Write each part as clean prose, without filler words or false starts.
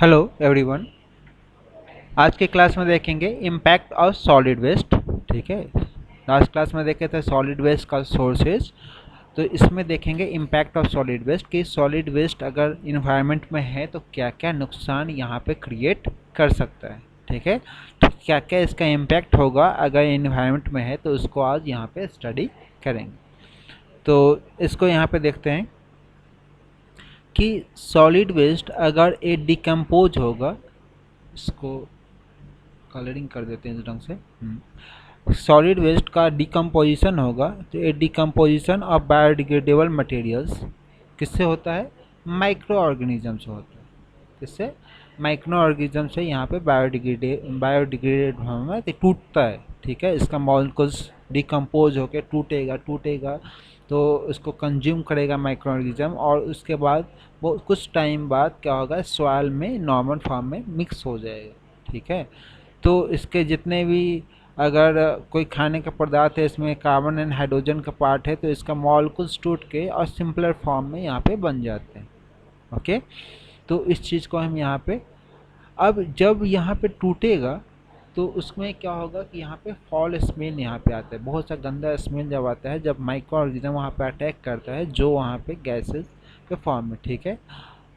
Hello everyone. आज के class में देखेंगे इम्पैक्ट ऑफ सॉलिड वेस्ट। ठीक है, लास्ट क्लास में देखे थे सॉलिड वेस्ट का सोर्सेज। तो इसमें देखेंगे इम्पैक्ट ऑफ सॉलिड वेस्ट कि सॉलिड वेस्ट अगर इन्वायरमेंट में है तो क्या क्या नुकसान यहाँ पे क्रिएट कर सकता है। ठीक है, तो क्या क्या इसका इम्पैक्ट होगा अगर इन्वायरमेंट में है, तो उसको आज यहाँ पे स्टडी करेंगे। तो इसको यहाँ पे देखते हैं कि सॉलिड वेस्ट अगर ये डिकम्पोज होगा, इसको कलरिंग कर देते हैं इस ढंग से। सॉलिड वेस्ट का डिकम्पोजिशन होगा तो ये डिकम्पोजिशन ऑफ बायोडिग्रेडेबल मटेरियल्स किससे होता है? माइक्रो ऑर्गेनिज्म से होता है। किससे? माइक्रो ऑर्गेनिज्म से यहाँ पे बायोडिग्रेडेड में टूटता है। ठीक है, इसका मॉलिक्यूल्स डिकम्पोज होकर टूटेगा तो इसको कंज्यूम करेगा माइक्रो ऑर्गेनिज्म, और उसके बाद वो कुछ टाइम बाद क्या होगा, सॉइल में नॉर्मल फॉर्म में मिक्स हो जाएगा। ठीक है, तो इसके जितने भी अगर कोई खाने का पदार्थ है, इसमें कार्बन एंड हाइड्रोजन का पार्ट है, तो इसका मॉलिक्यूल्स टूट के और सिंपलर फॉर्म में यहाँ पे बन जाते हैं। ओके, तो इस चीज़ को हम यहाँ पे, अब जब यहाँ पे टूटेगा तो उसमें क्या होगा कि यहाँ पे फॉल स्मेल यहाँ पे आता है, बहुत सा गंदा स्मेल जब आता है, जब माइक्रो ऑर्गेनिज्म वहाँ पे अटैक करता है जो वहाँ पे गैसेस के फॉर्म में। ठीक है,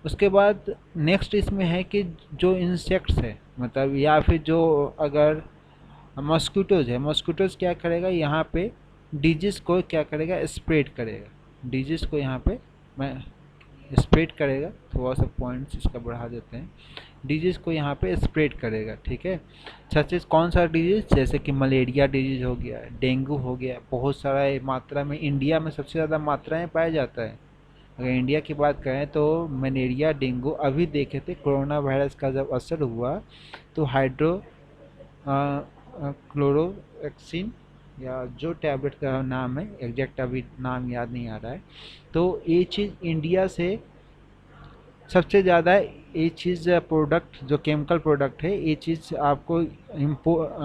उसके बाद नेक्स्ट इसमें है कि जो इंसेक्ट्स है, मतलब या फिर जो अगर मॉस्किटोज है, मॉस्किटोज क्या करेगा, यहाँ पे डिजीज़ को क्या करेगा, स्प्रेड करेगा। डिजीज़ को यहाँ पे मैं स्प्रेड करेगा, थोड़ा सा पॉइंट्स इसका बढ़ा देते हैं। डिजीज़ को यहाँ पे स्प्रेड करेगा। ठीक है, सच कौन सा डिजीज़, जैसे कि मलेरिया डिजीज़ हो गया, डेंगू हो गया, बहुत सारा मात्रा में इंडिया में सबसे ज़्यादा मात्राएँ पाया जाता है। अगर इंडिया की बात करें तो मलेरिया, डेंगू, अभी देखे थे कोरोना वायरस का जब असर हुआ तो हाइड्रो क्लोरोक्सिन या जो टैबलेट का नाम है, एग्जैक्ट अभी नाम याद नहीं आ रहा है, तो ये चीज़ इंडिया से सबसे ज़्यादा, ये चीज़ प्रोडक्ट जो केमिकल प्रोडक्ट है, ये चीज़ आपको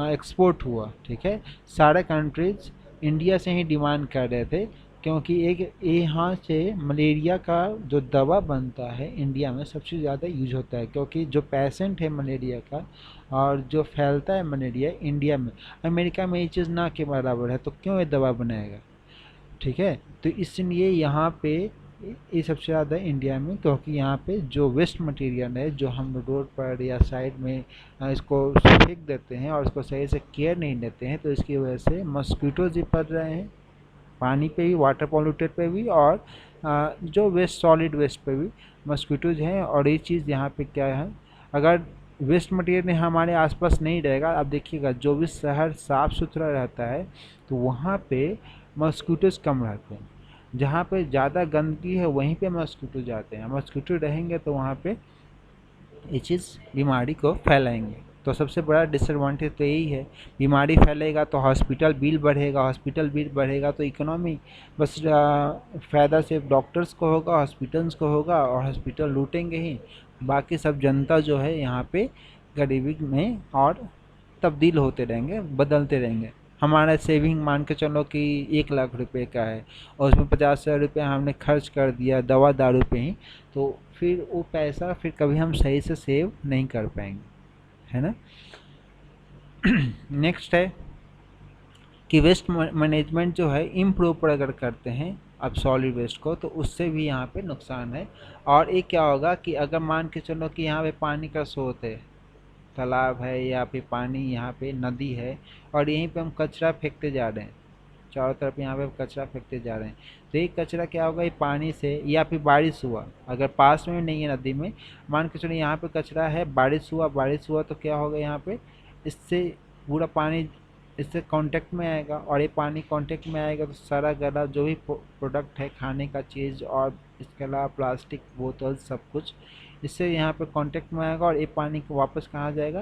एक्सपोर्ट हुआ। ठीक है, सारे कंट्रीज इंडिया से ही डिमांड कर रहे थे, क्योंकि एक यहाँ से मलेरिया का जो दवा बनता है इंडिया में सबसे ज़्यादा यूज होता है, क्योंकि जो पेशेंट है मलेरिया का और जो फैलता है मलेरिया इंडिया में, अमेरिका में ये चीज़ ना के बराबर है, तो क्यों ये दवा बनाएगा। ठीक है, तो इसलिए यहाँ पे ये सबसे ज़्यादा इंडिया में, क्योंकि यहाँ पे जो वेस्ट मटेरियल है जो हम रोड पर या साइड में इसको फेंक देते हैं और उसको सही से केयर नहीं लेते हैं, तो इसकी वजह से मस्कीटोज भी पड़ रहे हैं, पानी पे भी, वाटर पॉल्यूटेड पे भी, और जो वेस्ट सॉलिड वेस्ट पे भी मस्कीटोज हैं। और ये चीज़ यहाँ पे क्या है, अगर वेस्ट मटेरियल हमारे आसपास नहीं रहेगा, अब देखिएगा जो भी शहर साफ़ सुथरा रहता है तो वहाँ पे मस्कीटोज कम रहते हैं। जहाँ पे ज़्यादा गंदगी है वहीं पे मस्कीटो जाते हैं, मस्कीटो रहेंगे तो वहाँ पे ये चीज़ बीमारी को फैलाएंगे। तो सबसे बड़ा डिसएडवांटेज तो यही है, बीमारी फैलेगा तो हॉस्पिटल बिल बढ़ेगा, हॉस्पिटल बिल बढ़ेगा तो इकोनॉमी, बस फ़ायदा सिर्फ डॉक्टर्स को होगा, हॉस्पिटल्स को होगा, और हॉस्पिटल लूटेंगे ही, बाकी सब जनता जो है यहाँ पे गरीबी में और तब्दील होते रहेंगे, बदलते रहेंगे। हमारा सेविंग मान के चलो कि 1 लाख रुपए का है और उसमें 50,000 रुपये हमने खर्च कर दिया दवा दारू पे ही, तो फिर वो पैसा फिर कभी हम सही से सेव नहीं कर पाएंगे, है ना। नेक्स्ट है कि वेस्ट मैनेजमेंट जो है इम्प्रॉपर अगर करते हैं अब सॉलिड वेस्ट को, तो उससे भी यहाँ पे नुकसान है। और एक क्या होगा कि अगर मान के चलो कि यहाँ पे पानी का स्रोत है, तालाब है या फिर पानी, यहाँ पे नदी है, और यहीं पे हम कचरा फेंकते जा रहे हैं, चारों तरफ यहाँ पे कचरा फेंकते जा रहे हैं, तो ये कचरा क्या होगा, ये पानी से, या फिर बारिश हुआ, अगर पास में नहीं है नदी में, मान के चलो यहाँ पे कचरा है, बारिश हुआ तो क्या होगा, यहाँ पे इससे पूरा पानी इससे कांटेक्ट में आएगा, और ये पानी कांटेक्ट में आएगा तो सारा गला जो भी प्रोडक्ट है खाने का चीज़ और इसके अलावा प्लास्टिक बोतल सब कुछ इससे यहाँ पे कांटेक्ट में आएगा, और ये पानी को वापस कहाँ जाएगा,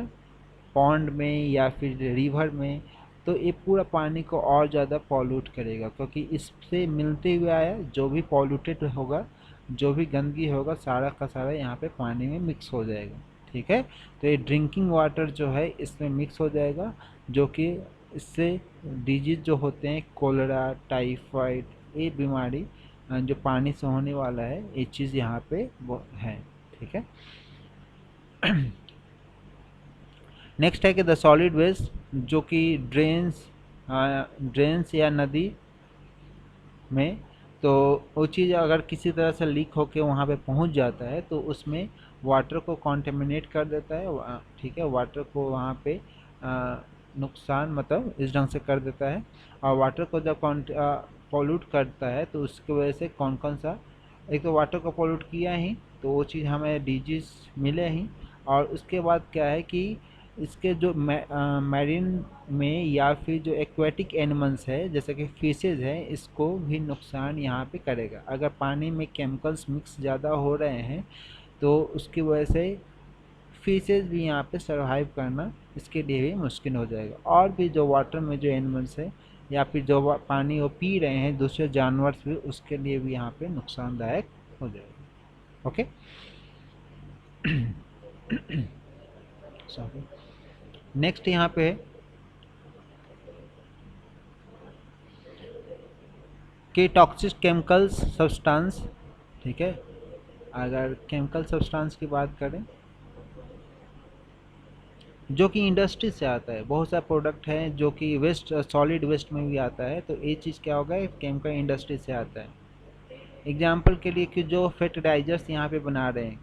पॉन्ड में या फिर रिवर में। तो ये पूरा पानी को और ज़्यादा पॉल्यूट करेगा, क्योंकि इससे मिलते हुए आया जो भी पॉल्यूटेड होगा, जो भी गंदगी होगा, सारा का सारा यहाँ पे पानी में मिक्स हो जाएगा। ठीक है, तो ये ड्रिंकिंग वाटर जो है इसमें मिक्स हो जाएगा, जो कि इससे डिजीज जो होते हैं, कोलेरा, टाइफाइड, ये बीमारी जो पानी से होने वाला है, ये चीज़ यहाँ पे वो है। ठीक है, नेक्स्ट है कि द सॉलिड वेस्ट जो कि ड्रेन्स या नदी में, तो वो चीज़ अगर किसी तरह से लीक होके वहाँ पे पहुँच जाता है तो उसमें वाटर को कॉन्टेमिनेट कर देता है, ठीक है, वाटर को वहाँ पे नुकसान मतलब इस ढंग से कर देता है। और वाटर को जब पॉल्यूट करता है तो उसकी वजह से कौन कौन सा, एक तो वाटर को पॉल्यूट किया ही तो वो चीज़ हमें डिजीज मिले ही, और उसके बाद क्या है कि इसके जो मैरीन में या फिर जो एक्वेटिक एनिमल्स है जैसे कि फिशेज है, इसको भी नुकसान यहाँ पे करेगा। अगर पानी में केमिकल्स मिक्स ज़्यादा हो रहे हैं तो उसकी वजह से फिशेज भी यहाँ पे सरवाइव करना इसके लिए भी मुश्किल हो जाएगा। और भी जो वाटर में जो एनिमल्स है या फिर जो पानी वो पी रहे हैं दूसरे जानवर भी, उसके लिए भी यहाँ पे नुकसानदायक हो जाएगा। Okay sorry. नेक्स्ट यहाँ पे है कि टॉक्सिक केमिकल्स सब्सटेंस, ठीक है, अगर केमिकल सब्सटेंस की बात करें जो कि इंडस्ट्री से आता है, बहुत सारे प्रोडक्ट हैं जो कि वेस्ट सॉलिड वेस्ट में भी आता है, तो ये चीज़ क्या होगा, केमिकल इंडस्ट्री से आता है। एग्जाम्पल के लिए कि जो फर्टिलाइजर्स यहाँ पे बना रहे हैं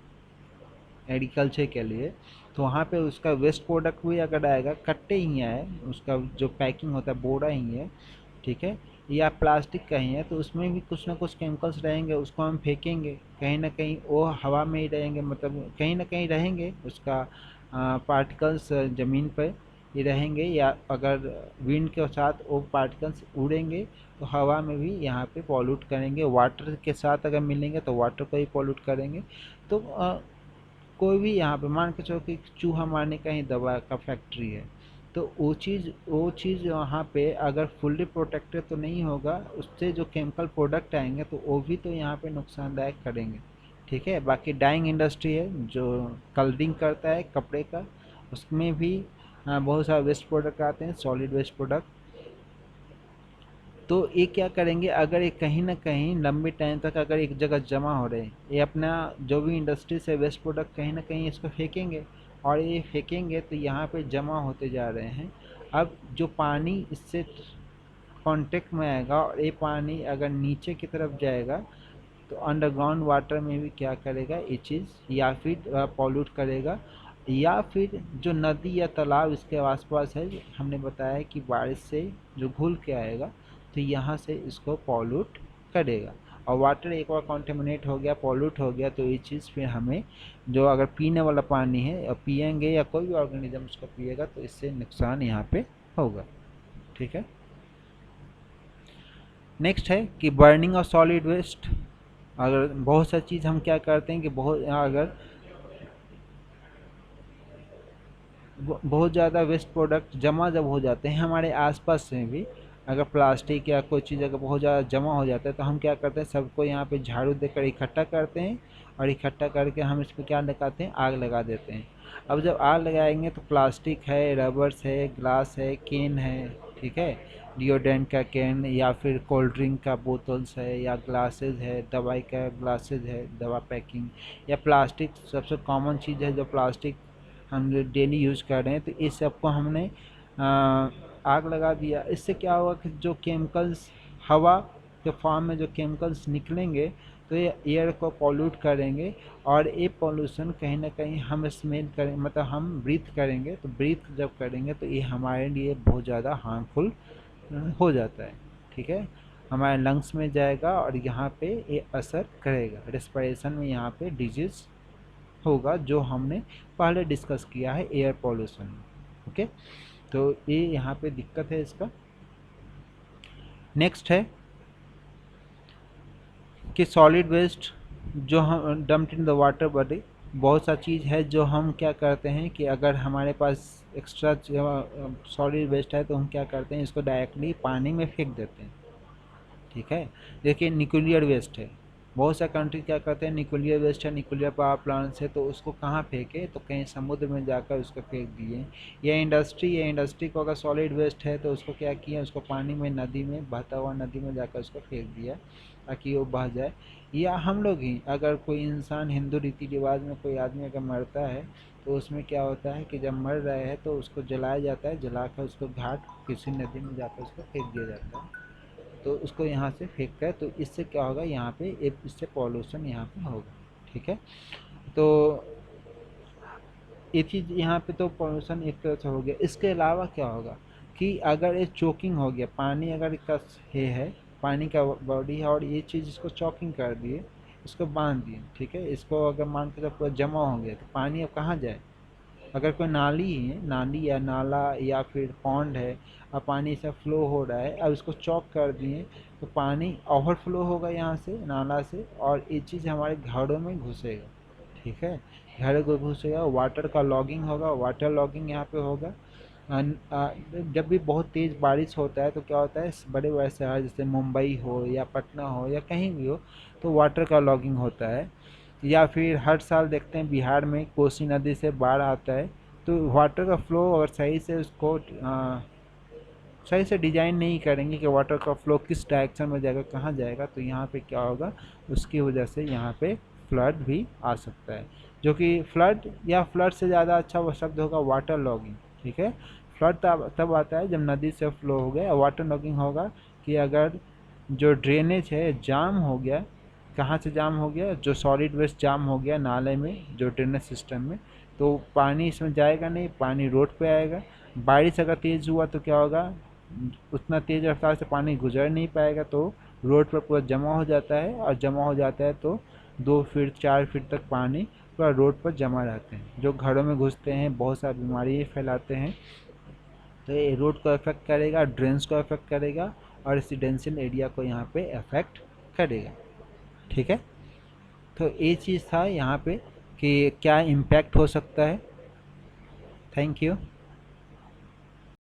एग्रीकल्चर के लिए, तो वहाँ पे उसका वेस्ट प्रोडक्ट भी अगर आएगा, कट्टे ही आए, उसका जो पैकिंग होता है बोरा ही है, ठीक है, या प्लास्टिक का ही है, तो उसमें भी कुछ ना कुछ केमिकल्स रहेंगे, उसको हम फेंकेंगे कहीं ना कहीं, वो हवा में ही रहेंगे, मतलब कहीं ना कहीं रहेंगे, उसका पार्टिकल्स ज़मीन पर ही रहेंगे, या अगर विंड के साथ वो पार्टिकल्स उड़ेंगे तो हवा में भी यहाँ पे पॉल्यूट करेंगे, वाटर के साथ अगर मिलेंगे तो वाटर को ही पॉल्यूट करेंगे। तो कोई भी यहाँ पे मान के चलो कि चूहा मारने का ही दवा का फैक्ट्री है, तो वो चीज़ वहाँ पे अगर फुल्ली प्रोटेक्टेड तो नहीं होगा, उससे जो केमिकल प्रोडक्ट आएंगे तो वो भी तो यहाँ पे नुकसानदायक करेंगे, ठीक है। बाकी डाइंग इंडस्ट्री है जो कलरिंग करता है कपड़े का, उसमें भी बहुत सारे वेस्ट प्रोडक्ट आते हैं, सॉलिड वेस्ट प्रोडक्ट। तो ये क्या करेंगे, अगर ये कहीं ना कहीं लंबे टाइम तक अगर एक जगह जमा हो रहे हैं, ये अपना जो भी इंडस्ट्री से वेस्ट प्रोडक्ट कहीं ना कहीं इसको फेंकेंगे, और ये फेंकेंगे तो यहाँ पे जमा होते जा रहे हैं। अब जो पानी इससे कांटेक्ट में आएगा और ये पानी अगर नीचे की तरफ जाएगा तो अंडरग्राउंड वाटर में भी क्या करेगा ये चीज़, या फिर पॉल्यूट करेगा, या फिर जो नदी या तालाब इसके आसपास है, हमने बताया कि बारिश से जो घुल के आएगा तो यहाँ से इसको पॉल्यूट करेगा। और वाटर एक बार कॉन्टेमिनेट हो गया, पॉल्यूट हो गया, तो ये चीज़ फिर हमें जो अगर पीने वाला पानी है और पियेंगे या कोई भी ऑर्गेनिज्म उसको पिएगा तो इससे नुकसान यहाँ पे होगा, ठीक है। नेक्स्ट है कि बर्निंग ऑफ सॉलिड वेस्ट। अगर बहुत सारी चीज़ हम क्या करते हैं कि बहुत ज़्यादा वेस्ट प्रोडक्ट जमा जब हो जाते हैं हमारे आसपास से भी, अगर प्लास्टिक या कोई चीज़ अगर बहुत ज़्यादा जमा हो जाता है तो हम क्या करते हैं, सबको यहाँ पे झाड़ू देकर इकट्ठा करते हैं, और इकट्ठा करके हम इस पर क्या लगाते हैं, आग लगा देते हैं। अब जब आग लगाएंगे तो प्लास्टिक है, रबर्स है, ग्लास है, कैन है, ठीक है, डिओड्रेंट का कैन, या फिर कोल्ड ड्रिंक का बोतल्स है, या ग्लासेस है, दवाई का ग्लासेस है, दवा पैकिंग, या प्लास्टिक सबसे कॉमन चीज़ है जो प्लास्टिक हम जो डेली यूज कर रहे हैं, तो इस सबको हमने आग लगा दिया। इससे क्या होगा कि जो केमिकल्स हवा के फॉर्म में जो केमिकल्स निकलेंगे तो ये एयर को पॉल्यूट करेंगे, और ये पॉल्यूशन कहीं ना कहीं हम स्मेल करें, मतलब हम ब्रीथ करेंगे, तो ब्रीथ जब करेंगे तो ये हमारे लिए बहुत ज़्यादा हार्मफुल हो जाता है, ठीक है, हमारे लंग्स में जाएगा और यहाँ पे ये असर करेगा, रेस्पिरेशन में यहाँ पे डिजीज़ होगा, जो हमने पहले डिस्कस किया है एयर पॉल्यूशन में। ओके, तो ये यहाँ पे दिक्कत है इसका। नेक्स्ट है कि सॉलिड वेस्ट जो हम dumped in the water body, बहुत सा चीज़ है जो हम क्या करते हैं कि अगर हमारे पास एक्स्ट्रा सॉलिड वेस्ट है तो हम क्या करते हैं, इसको डायरेक्टली पानी में फेंक देते हैं, ठीक है। देखिए न्यूक्लियर वेस्ट है, बहुत सा कंट्री क्या करते हैं, न्यूक्लियर वेस्ट है, न्यूक्लियर पावर प्लांट है, तो उसको कहाँ फेंके, तो कहीं समुद्र में जाकर उसको फेंक दिए। या इंडस्ट्री को अगर सॉलिड वेस्ट है तो उसको क्या किया, उसको पानी में, नदी में, बहता हुआ नदी में जाकर उसको फेंक दिया ताकि वो बह जाए। या हम लोग ही अगर कोई इंसान, हिंदू रीति रिवाज में कोई आदमी अगर मरता है तो उसमें क्या होता है कि जब मर रहे हैं तो उसको जलाया जाता है, जलाकर उसको घाट किसी नदी में जाकर उसको फेंक दिया जाता है। तो उसको यहाँ से फेंक कर, तो इससे क्या होगा, यहाँ पे एक इससे पॉल्यूशन यहाँ पे होगा। ठीक है, तो ये चीज़ यहाँ पे तो पॉल्यूशन एक तरह से हो गया। इसके अलावा क्या होगा कि अगर ये चोकिंग हो गया, पानी अगर इसका ये है, पानी का बॉडी है और ये चीज़ इसको चॉकिंग कर दिए, इसको बांध दिए, ठीक है, इसको अगर मान के पूरा जमा हो गया तो पानी अब कहाँ जाए। अगर कोई नाली है, नाली या नाला या फिर पॉन्ड है, अब पानी से फ्लो हो रहा है, अब इसको चॉक कर दिए तो पानी ओवरफ्लो होगा यहाँ से नाला से, और ये चीज़ हमारे घरों में घुसेगा। ठीक है, घरों को घुसेगा, वाटर का लॉगिंग होगा, वाटर लॉगिंग यहाँ पे होगा। जब भी बहुत तेज़ बारिश होता है तो क्या होता है, बड़े बड़े शहर जैसे मुंबई हो या पटना हो या कहीं भी हो, तो वाटर का लॉगिंग होता है। या फिर हर साल देखते हैं बिहार में कोसी नदी से बाढ़ आता है, तो वाटर का फ्लो अगर सही से उसको सही से डिजाइन नहीं करेंगे कि वाटर का फ्लो किस डायरेक्शन में जाएगा, कहाँ जाएगा, तो यहाँ पे क्या होगा, उसकी वजह से यहाँ पे फ्लड भी आ सकता है। जो कि फ्लड या फ्लड से ज़्यादा अच्छा वो शब्द होगा वाटर लॉगिंग। ठीक है, फ्लड तब आता है जब नदी से फ्लो हो गया। वाटर लॉगिंग होगा कि अगर जो ड्रेनेज है जाम हो गया, कहाँ से जाम हो गया, जो सॉलिड वेस्ट जाम हो गया नाले में, जो ड्रेनेज सिस्टम में, तो पानी इसमें जाएगा नहीं, पानी रोड पे आएगा। बारिश अगर तेज़ हुआ तो क्या होगा, उतना तेज़ रफ्तार से पानी गुजर नहीं पाएगा, तो रोड पर पूरा जमा हो जाता है, और जमा हो जाता है तो 2 फीट 4 फीट तक पानी पूरा रोड पर जमा रहते हैं, जो घरों में घुसते हैं, बहुत सारी बीमारी फैलाते हैं। तो ये रोड को अफेक्ट करेगा, ड्रेन्स को अफेक्ट करेगा, और रेसिडेंशियल एरिया को यहाँ पे अफेक्ट करेगा। ठीक है, तो ये चीज़ था यहाँ पे कि क्या इम्पैक्ट हो सकता है। Thank you.